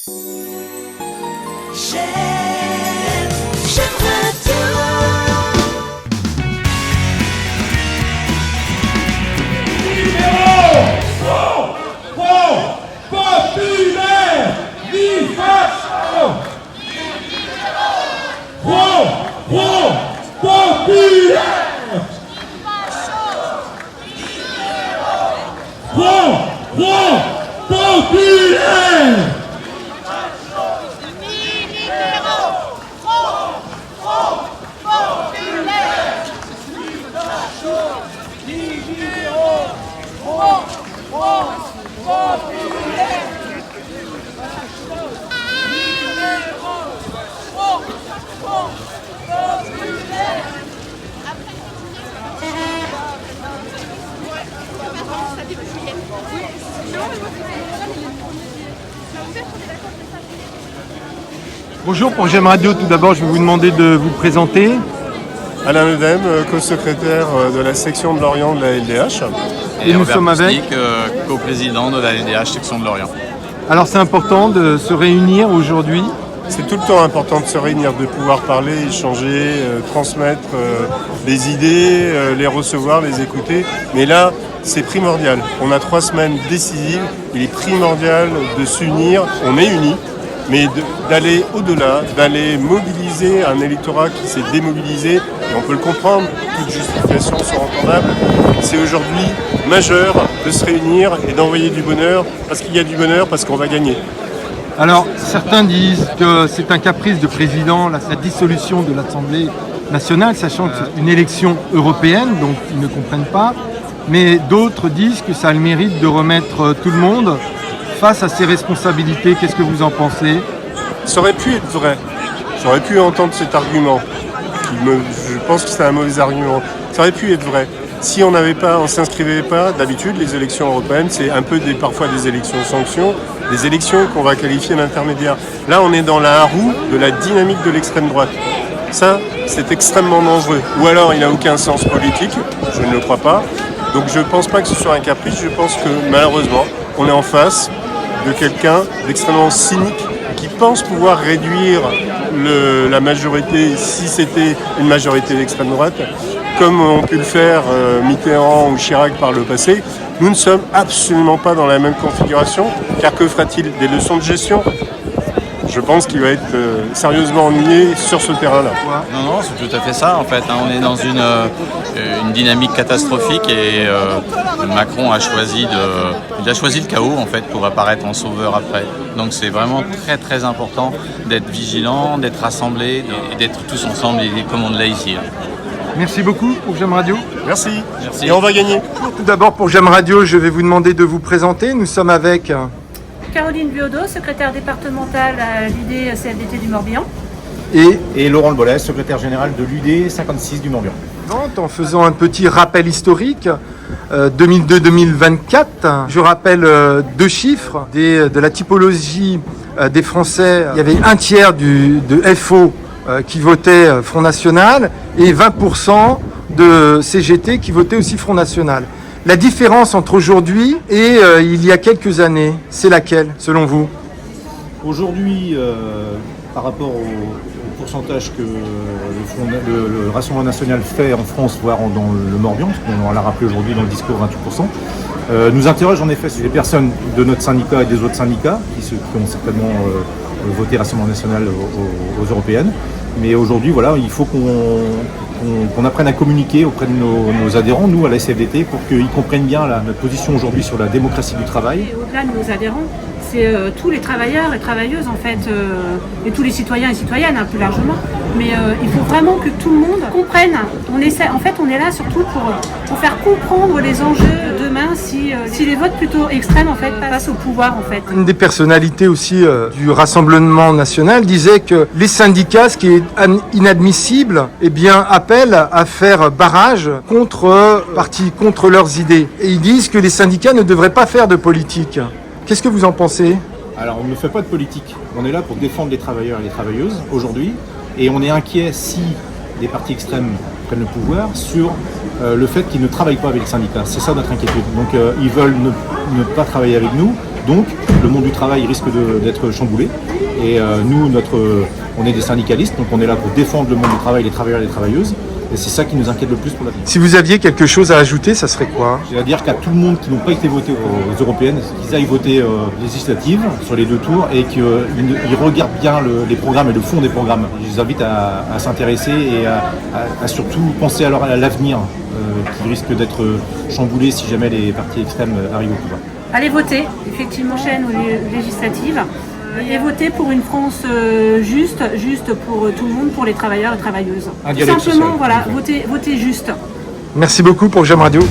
J'aime Radio. Populaire, populaire, Bonjour, pour J'aime Radio, tout d'abord je vais vous demander de vous présenter. Alain Ledem, co-secrétaire de la section de Lorient de la LDH. Et nous sommes avec co-président de la LDH section de Lorient. Alors c'est important de se réunir aujourd'hui. C'est tout le temps important de se réunir, de pouvoir parler, échanger, transmettre des idées, les recevoir, les écouter. Mais là, c'est primordial. On a 3 semaines décisives. Il est primordial de s'unir. On est unis. Mais d'aller au-delà, d'aller mobiliser un électorat qui s'est démobilisé, et on peut le comprendre, toute justification sera entendable. C'est aujourd'hui majeur de se réunir et d'envoyer du bonheur, parce qu'il y a du bonheur, parce qu'on va gagner. Alors certains disent que c'est un caprice de président, la dissolution de l'Assemblée nationale, sachant que c'est une élection européenne, donc ils ne comprennent pas. Mais d'autres disent que ça a le mérite de remettre tout le monde face à ses responsabilités. Qu'est-ce que vous en pensez ? Ça aurait pu être vrai. J'aurais pu entendre cet argument. Je pense que c'est un mauvais argument. Ça aurait pu être vrai. Si on ne s'inscrivait pas, d'habitude, les élections européennes, c'est un peu parfois des élections sanctions, des élections qu'on va qualifier d'intermédiaires. Là, on est dans la roue de la dynamique de l'extrême droite. Ça, c'est extrêmement dangereux. Ou alors, il n'a aucun sens politique. Je ne le crois pas. Donc, je ne pense pas que ce soit un caprice. Je pense que, malheureusement, on est en face de quelqu'un d'extrêmement cynique qui pense pouvoir réduire la majorité, si c'était une majorité d'extrême droite, comme ont pu le faire Mitterrand ou Chirac par le passé. Nous ne sommes absolument pas dans la même configuration, car que fera-t-il ? Des leçons de gestion ? Je pense qu'il va être sérieusement ennuyé sur ce terrain-là. Non, c'est tout à fait ça en fait. On est dans une dynamique catastrophique et Macron a choisi le chaos en fait pour apparaître en sauveur après. Donc c'est vraiment très très important d'être vigilant, d'être rassemblés et d'être tous ensemble comme on l'a ici. Merci beaucoup pour J'aime Radio. Merci. Et on va gagner. Tout d'abord pour J'aime Radio, je vais vous demander de vous présenter. Nous sommes avec Caroline Buodo, secrétaire départementale à l'UD-CFDT du Morbihan. Et Laurent Le Bollet, secrétaire général de l'UD 56 du Morbihan. En faisant un petit rappel historique, 2002-2024, je rappelle 2 chiffres de la typologie des Français. Il y avait un tiers de FO qui votait Front National et 20% de CGT qui votait aussi Front National. La différence entre aujourd'hui et il y a quelques années, c'est laquelle, selon vous ? Aujourd'hui, par rapport au pourcentage que le Rassemblement national fait en France, voire dans le Morbihan, parce qu'on l'a rappelé aujourd'hui dans le discours 28%, nous interroge en effet sur les personnes de notre syndicat et des autres syndicats, qui ont certainement voté Rassemblement national aux européennes. Mais aujourd'hui, voilà, il faut qu'on apprenne à communiquer auprès de nos adhérents, nous à la SFDT, pour qu'ils comprennent bien notre position aujourd'hui sur la démocratie du travail. Et au-delà de nos adhérents, c'est tous les travailleurs et travailleuses en fait, et tous les citoyens et citoyennes plus largement. Mais il faut vraiment que tout le monde comprenne. On est là surtout pour faire comprendre les enjeux demain si les votes plutôt extrêmes en fait passent au pouvoir en fait. Une des personnalités aussi du Rassemblement national disait que les syndicats, ce qui est inadmissible, appellent à faire barrage contre leurs idées. Et ils disent que les syndicats ne devraient pas faire de politique. Qu'est-ce que vous en pensez ? Alors on ne fait pas de politique, on est là pour défendre les travailleurs et les travailleuses aujourd'hui, et on est inquiet si des partis extrêmes prennent le pouvoir sur le fait qu'ils ne travaillent pas avec les syndicats. C'est ça notre inquiétude. Donc ils veulent ne pas travailler avec nous, donc le monde du travail risque d'être chamboulé. Et nous, on est des syndicalistes, donc on est là pour défendre le monde du travail, les travailleurs et les travailleuses. Et c'est ça qui nous inquiète le plus pour l'avenir. Si vous aviez quelque chose à ajouter, ça serait quoi? C'est-à-dire qu'à tout le monde qui n'ont pas été votés aux européennes, qu'ils aillent voter législatives sur les 2 tours et qu'ils regardent bien les programmes et le fond des programmes. Je les invite à s'intéresser et à surtout penser à l'avenir qui risque d'être chamboulé si jamais les partis extrêmes arrivent au pouvoir. Allez voter, effectivement, chaîne aux législatives. Et voter pour une France juste pour tout le monde, pour les travailleurs et travailleuses. Un Tout dialogue simplement, social. voilà, voter juste. Merci beaucoup pour J'aime Radio.